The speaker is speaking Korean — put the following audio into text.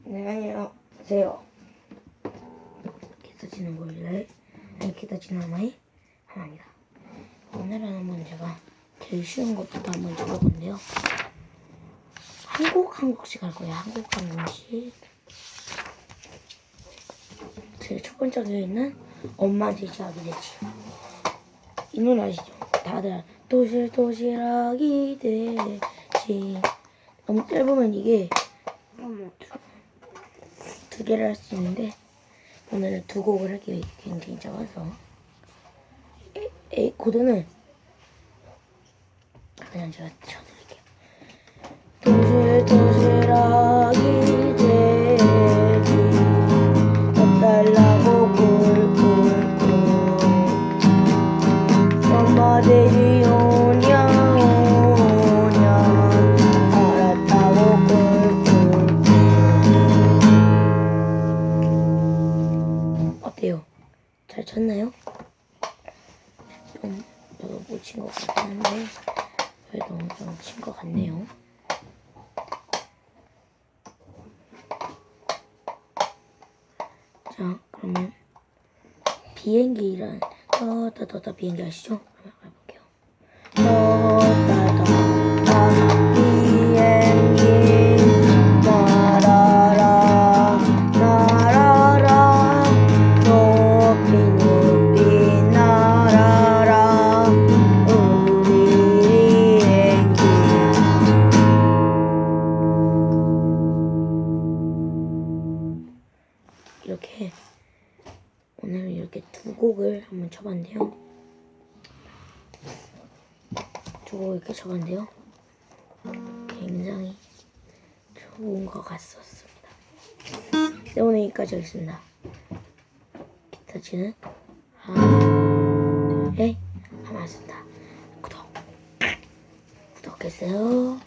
네, 안녕하세요. 기타 치는 고릴라의 기타 치는 아마의 하나입니다. 오늘은 한번 제가 제일 쉬운 것부터 한번 해볼 건데요. 한 곡씩 할 거예요. 한 곡씩. 제일 첫 번째 곡에는 엄마한테 시작이 되지. 이 노래 아시죠? 다들 도시락이 되지. 너무 짧으면 이게 두 개를 할 수 있는데 오늘은 두 곡을 할게요. 이게 굉장히 작아서 A 코드는 그냥 제가 쳐드릴게요. 도시락이 되지 너 달라고 꿀꿀꿀 엄마 돼지 오냐 알았다고 꿀꿀꿀. 어때요? 잘 쳤나요? 좀 저도 못 친 것 같긴 한데 그래도 좀 친 것 같네요. 자, 그러면 비행기란 더더더더 비행기 아시죠? 한번 해볼게요. 더더더더 비행기 날아라 날아라 높이 높이 날아라 우리 비행기. 이렇게 오늘은 이렇게 두 곡을 한번 쳐봤는데요. 두 곡을 이렇게 쳐봤는데요. 굉장히 좋은 것 같았습니다. 네, 오늘 여기까지 하겠습니다. 기타 치는 하나의 하나였습니다. 구독했어요.